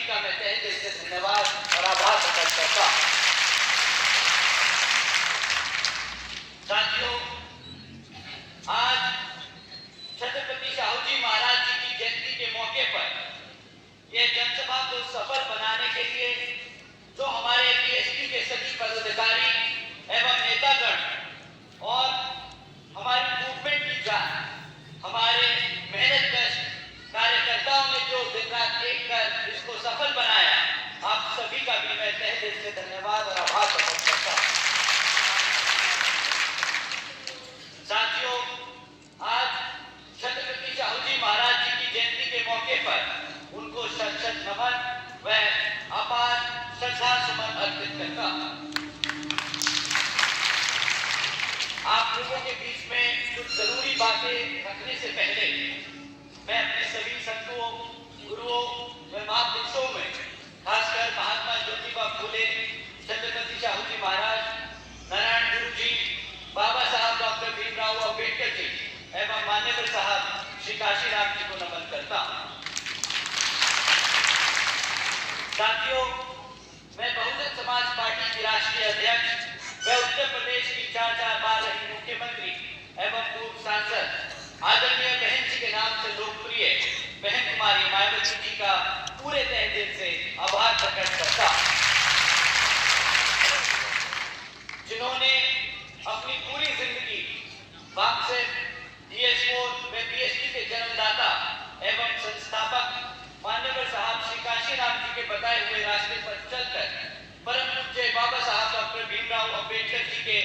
का मैं तहे दिल से धन्यवाद और आभार प्रकट करता हूं। साथियों, आज छत्रपति शाहू जी महाराज जी की जयंती के मौके पर यह जनसभा को सफल बनाने के लिए जो हमारे बीएसपी के सभी पदाधिकारी एवं नेतागण और हमारी मूवमेंट की जान, हमारे मेहनतकश कार्यकर्ताओं ने जो दिन रात एक कर इसको सफल बनाया, आप सभी का भी मैं तहे दिल से धन्यवाद और आभार प्रकट करता हूं। साथियों, आज छत्रपति शाहू जी महाराज जी की जयंती के मौके पर उनको शत शत नमन व अपार श्रद्धा सुमन अर्पित करता हूं। आप लोगों के बीच में कुछ जरूरी बातें रखने से पहले मैं अपने सभी संतों, गुरुओं व महापुरुषों में खासकर महात्मा ज्योतिबा फूले, छत्रपति शाहू जी महाराज, नारायण गुरु जी, बाबा साहब डॉक्टर भीमराव अम्बेडकर जी एवं मान्यवर साहब श्री काशीराम जी को नमन करता हूं। साथियों, मैं बहुजन समाज पार्टी की राष्ट्रीय अध्यक्ष व उत्तर प्रदेश की 4 बार रही मुख्यमंत्री एवं पूर्व सांसद आदरणीय बहन जी के नाम से लोकप्रिय बहन कुमारी मायावती जी का पूरे तहे दिल से आभार प्रकट करता हूं, जिन्होंने अपनी पूरी जिंदगी बाक्सर डीएस4 व बीएसपी के जन्मदाता एवं संस्थापक मान्यवर साहब श्री काशीराम जी के बताए हुए रास्ते पर चलकर परम पूज्य बाबा साहब डॉक्टर भीमराव अम्बेडकर जी के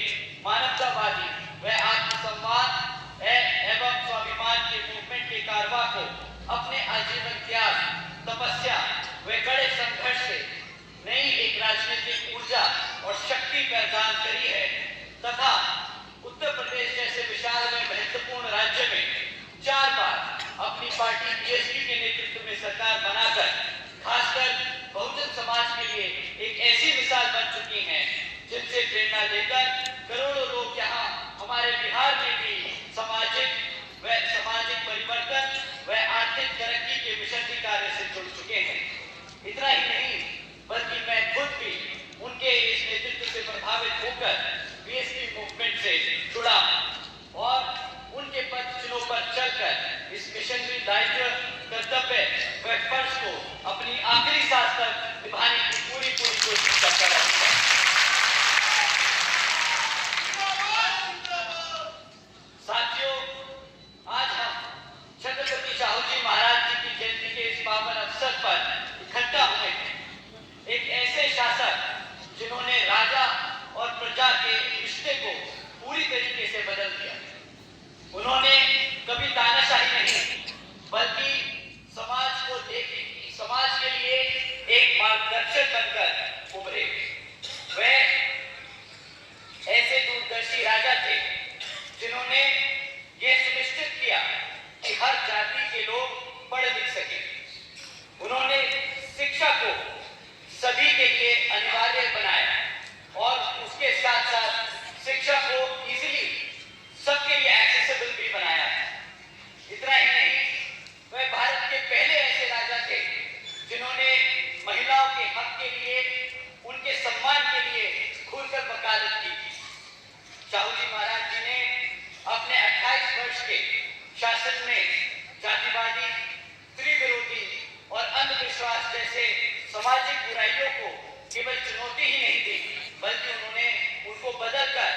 मानवतावादी व आत्मसम्मान एवं स्वाभिमान के मूवमेंट के कारवां को अपने आजीवन त्याग, तपस्या व कड़े संघर्ष से नई एक राजनीतिक ऊर्जा और शक्ति प्रदान करी है तथा उत्तर प्रदेश जैसे विशाल व महत्वपूर्ण राज्य में 4 बार अपनी पार्टी बीएसपी के नेतृत्व में सरकार बनाकर खासकर बहुजन समाज के लिए एक ऐसी मिसाल बन चुकी हैं जिनसे प्रेरणा लेकर करोड़ों लोग यहाँ हमारे बिहार में भी सामाजिक परिवर्तन व आर्थिक तरक्की के मिशनरी कार्य से जुड़ चुके हैं। इतना ही नहीं बल्कि मैं खुद भी उनके इस नेतृत्व से प्रभावित होकर बीएसपी मूवमेंट से जुड़ा और उनके पद चिन्हों पर चलकर इस मिशनरी दायित्व, कर्तव्य व फर्ज को अपनी आखिरी सांस तक निभाने की पूरी कोशिश करता रहूंगा। साथियों, आज हम छत्रपति शाहू जी महाराज जी की जयंती के इस पावन अवसर पर इकट्ठा हुए हैं। एक ऐसे शासक जिन्होंने राजा और प्रजा के रिश्ते को पूरी तरीके से बदल दिया। उन्होंने कभी तानाशाही नहीं बल्कि समाज के लिए एक मार्गदर्शक बनकर उभरे। वे ऐसे दूरदर्शी राजा थे जिन्होंने यह सुनिश्चित किया कि हर जाति के लोग पढ़ लिख सके। उन्होंने शिक्षा को सभी के लिए अनिवार्य बनाया और उसके साथ साथ शिक्षा को इजीली सबके लिए एक्सेसिबल भी बनाया। इतना ही नहीं, वह भारत के पहले ऐसे राजा थे जिन्होंने महिलाओं के हक के लिए, उनके सम्मान के लिए खुलकर वकालत की। शाहू जी महाराज जी ने अपने 28 वर्ष के शासन में जातिवादी, स्त्री विरोधी और अंधविश्वास जैसे सामाजिक बुराइयों को केवल चुनौती ही नहीं दी बल्कि उन्होंने उनको बदलकर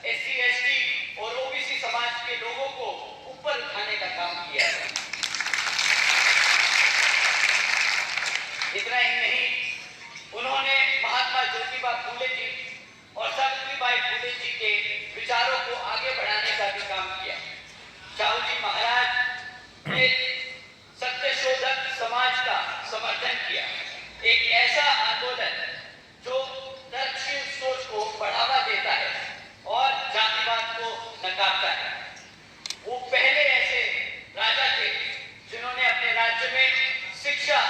एससी, एसटी और ओबीसी समाज के लोगों को ऊपर उठाने का काम किया। इतना ही नहीं, उन्होंने महात्मा ज्योतिबा फूले जी और सावित्रीबाई फूले जी के विचारों को आगे बढ़ाने का भी काम किया। शाहू जी महाराज ने सत्यशोधक समाज का समर्थन किया, एक ऐसा आंदोलन जो तर्कशील सोच को बढ़ावा देता है और जातिवाद को नकारता है। वो पहले ऐसे राजा थे जिन्होंने अपने राज्य में शिक्षा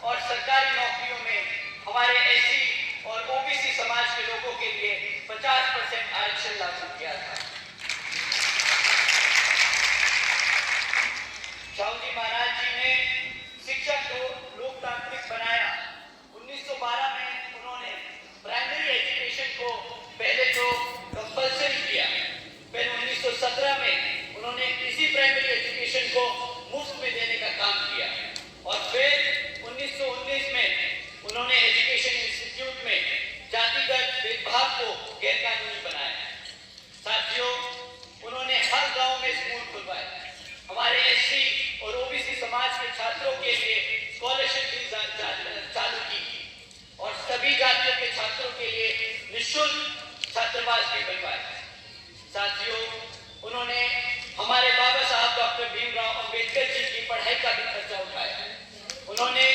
और सरकारी नौकरियों में हमारे एससी और ओबीसी समाज के लोगों के लिए 50% आरक्षण लागू किया था। शाहू जी महाराज जी ने शिक्षा को लोकतांत्रिक बनाया को मुफ्त में देने का काम किया। और फिर 1919 में उन्होंने एजुकेशन इंस्टीट्यूट में जातिगत भेदभाव को गैरकानूनी बनाया। साथियों, उन्होंने हर गांव में स्कूल खुलवाए, हमारे एससी और ओबीसी समाज के छात्रों के लिए स्कॉलरशिप भी चालू की और सभी जातियों के छात्रों के लिए निःशुल्क छात्रावास भी बनवाए। साथियों, उन्होंने हमारे बाबा साहब डॉक्टर भीमराव अंबेडकर जी की पढ़ाई का भी खर्चा उठाया। उन्होंने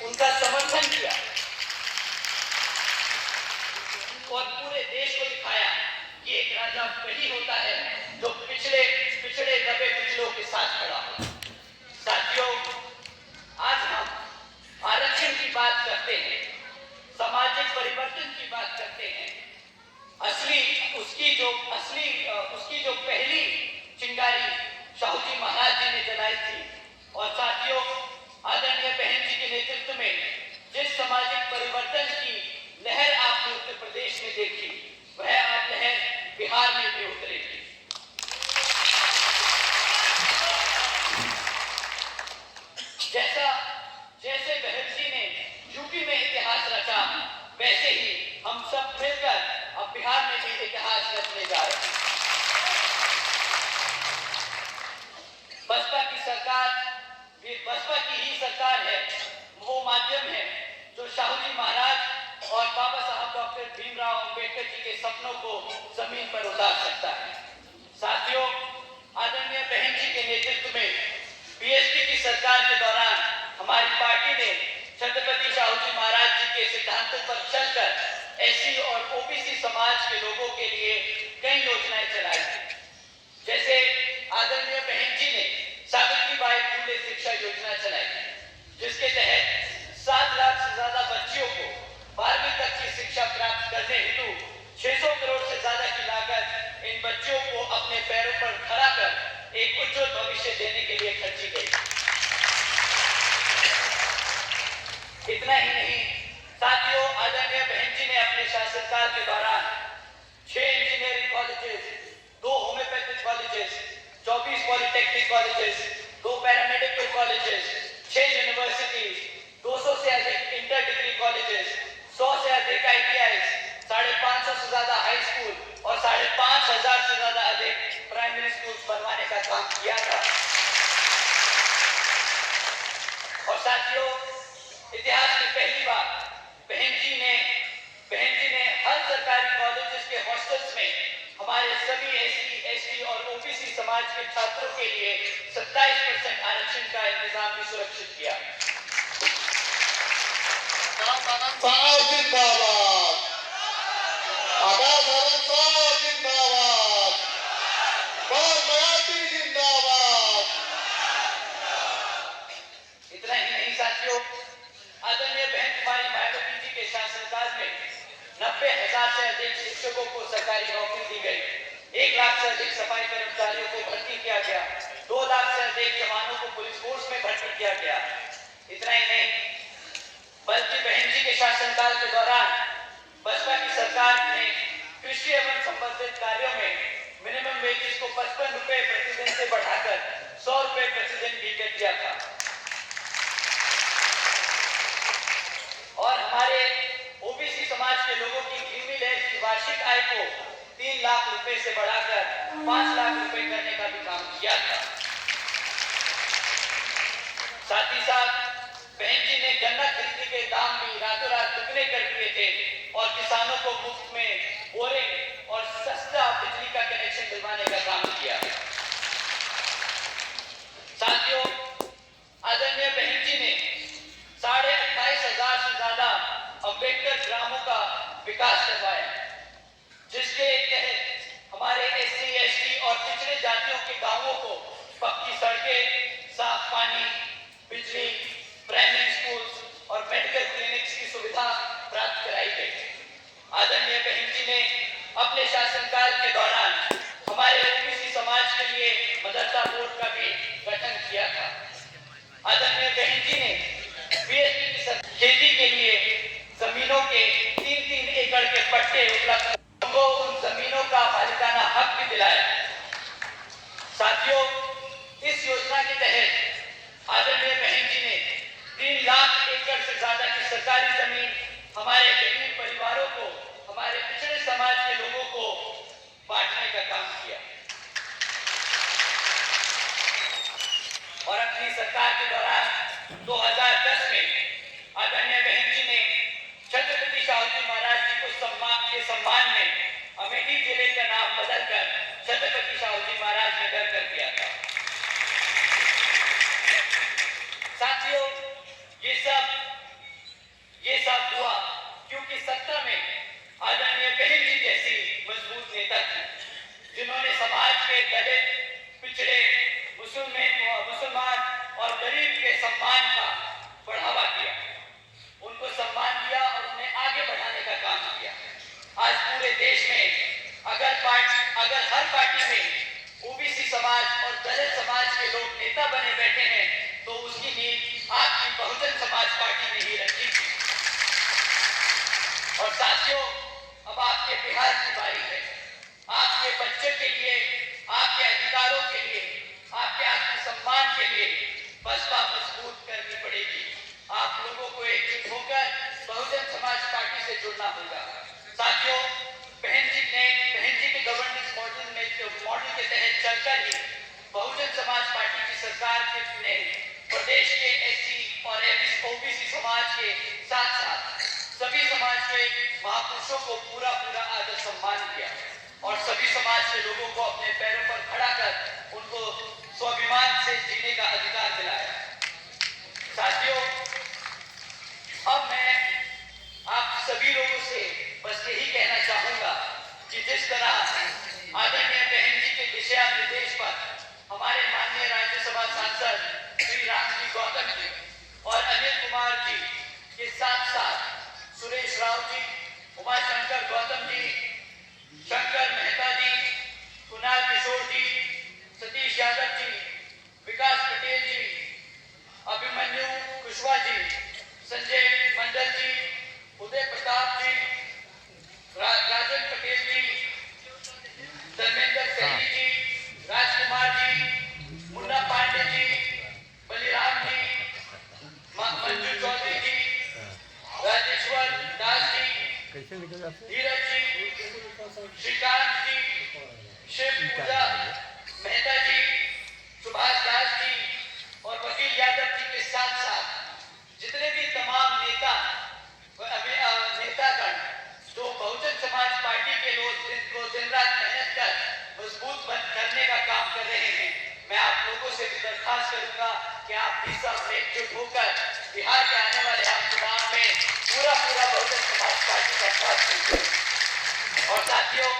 उनका समर्थन किया और पूरे देश को दिखाया कि एक राजा वही होता है जो पिछड़े दबे पिछड़ों के साथ खड़ा हो। साथियों, आज हम आरक्षण की बात करते हैं, सामाजिक परिवर्तन की बात करते हैं। उसकी जो पहली चिंगारी शाहू जी महाराज जी ने जलाई थी। और साथियों, आदरणीय बहन जी के नेतृत्व में जिस सामाजिक परिवर्तन की लहर आपने उत्तर प्रदेश में देखी, वह आप लहर बिहार में भी उतरेगी। जैसे बहन जी ने यूपी में इतिहास रचा, वैसे ही हम सब मिलकर अब बिहार में भी इतिहास रचने जा रहे हैं। बसपा की ही सरकार है, वो माध्यम है जो शाहू जी महाराज और बाबा साहब डॉक्टर भीमराव अंबेडकर जी के सपनों को जमीन पर उतार सकता है। साथियों, आदरणीय बहन जी के नेतृत्व में बीएसपी की सरकार के दौरान हमारी पार्टी ने छत्रपति शाहू जी महाराज जी के सिद्धांतों पर चलकर एससी और ओबीसी समाज के लोगों के लिए कई योजनाएं चलाई। जैसे आदरणीय बहन जी ने सावित्रीबाई फुले शिक्षा योजना चलाई, जिसके तहत 7 लाख से ज्यादा बच्चियों को 12वीं तक की शिक्षा प्राप्त करने हेतु 600 करोड़ से ज्यादा की लागत इन बच्चों को अपने पैरों पर खड़ा कर एक उज्जवल भविष्य देने के लिए खर्ची गई। इतना ही नहीं साथियों, आदरणीय बहन जी ने अपने शासनकाल के दौरान 6 engineering colleges, 2 homeopathic colleges, 24 polytechnic colleges, 2 paramedical colleges, 6 universities, 200 से अधिक इंटर डिग्री कॉलेजेस, 100 से अधिक ITIs, 550 से ज्यादा हाई स्कूल और 5,500 से ज्यादा अधिक प्राइमरी स्कूल बनवाने का काम किया था। और साथियों, इतिहास में पहली बार बहन जी ने हर सरकारी कॉलेजेस के हॉस्टल्स में हमारे सभी एससी, एसटी और ओबीसी समाज के छात्रों के लिए 27% आरक्षण का इंतजाम भी सुरक्षित किया। इतना ही नहीं साथियों, आदरणीय बहन कुमारी मायावती जी के शासनकाल में 90,000 से अधिक शिक्षकों को सरकारी नौकरी दी गई, 1 लाख से अधिक सफाई कर्मचारियों को भर्ती किया गया, 2 लाख से अधिक जवानों को पुलिस फोर्स में भर्ती किया गया। इतना ही नहीं, बल्कि बहन जी के शासनकाल के दौरान बसपा की सरकार ने कृषि एवं संबंधित कार्यों में मिनिमम वेजेस को 55 रुपए प्रतिदिन से बढ़ाकर 100 रुपए प्रतिदिन भी कर दिया था। और हमारे ओबीसी समाज के लोगों की क्रीमी लेयर की वार्षिक आय को 3 लाख रुपए से बढ़ाकर 5 लाख रुपए करने का भी काम किया था। साथ ही साथ बहन जी ने गन्ना खरीदने के दाम भी रातों रात दुगने कर दिए थे और किसानों को मुफ्त में बोरिंग और सस्ता बिजली का कनेक्शन दिलवाने का काम किया। साथियों, आदरणीय बहन जी ने 28,500 से ज्यादा अंबेडकर ग्रामों का विकास करवाया, जिसके तहत हमारे एससी, एसटी और पिछड़े जातियों के गांवों को पक्की सड़कें, साफ पानी, बिजली, प्राइमरी स्कूल्स और मेडिकल क्लिनिक्स की सुविधा प्राप्त कराई गई। आदरणीय बहन जी ने अपने शासनकाल के दौरान हमारे ओबीसी समाज के लिए मदरसा बोर्ड का भी गठन किया था। आदरणीय बहन जी ने बीएसपी की खेती के लिए जमीनों के 3-3 एकड़ के पट्टे उपलब्ध को उन जमीनों का मालिकाना हक भी दिलाया। साथियों, इस योजना के तहत 2010 में आदरणीय बहन जी ने छत्रपति शाहू महाराज जी को सम्मान में अमेठी जिले का नाम बदलकर छत्रपति शाहू महाराज नगर कर दिया था। साथियों, ये सब हुआ क्योंकि सत्ता में आदरणीय बहन जी जैसी मजबूत नेता थी, जिन्होंने समाज के दलित, पिछड़े, मुसलमान और गरीब के सम्मान का बढ़ावा दिया, उनको सम्मान दिया और उन्हें आगे बढ़ाने का काम किया। आज पूरे देश में अगर हर पार्टी में ओबीसी समाज और दलित समाज के लोग नेता बने बैठे हैं तो उसकी नींव आपकी बहुजन समाज पार्टी ने ही रखी थी। और साथियों, अब आपके बिहार की बारी है। आपके बच्चे के लिए, आपके अधिकारों के लिए, आपके आत्मसम्मान के लिए बसपा मजबूत करनी पड़ेगी। आप लोगों को एकजुट होकर बहुजन समाज पार्टी से जुड़ना होगा। साथियों, बहन जी के गवर्नेंस मॉडल के तहत चलकर ही बहुजन समाज पार्टी की सरकार ने प्रदेश के एससी और ओबीसी समाज के साथ साथ सभी समाज के महापुरुषों को पूरा आदर सम्मान दिया और सभी समाज के लोगों को अपने पैरों पर खड़ा कर उनको स्वाभिमान से जीने का अधिकार दिलाया। साथियों, अब मैं आप सभी लोगों से बस यही कहना चाहूंगा कि जिस तरह आदरणीय बहन जी के दिशा निर्देश पर हमारे माननीय राज्यसभा सांसद श्री रामजी गौतम जी और अनिल कुमार जी के साथ साथ सुरेश राव जी, उमाशंकर गौतम जी, शंकर मेहता जी, कुणाल किशोर जी, सतीश यादव जी, विकास पटेल जी, अभिमन्यु कुशवाहा जी, संजय मंडल जी, उदय प्रताप जी, राजन पटेल जी, धर्मेंद्र सैनी जी, राजकुमार जी, मुन्ना पांडे जी, बलिराम जी, मंजू चौधरी जी, राजेश्वर दास जी, धीरज जी, श्रीकांत जी, शिव पूजा मेहता जी, सुभाष दास जी और वकील यादव जी के साथ साथ जितने भी तमाम नेतागण जो बहुजन समाज पार्टी के लोग दिन रात मेहनत कर मजबूत करने का काम कर रहे हैं, मैं आप लोगों से भी दरखास्त करूंगा कि आप भी सब एकजुट होकर बिहार के आने वाले आम चुनाव में पूरा बहुजन समाज पार्टी का साथ दीजिए। और साथियों,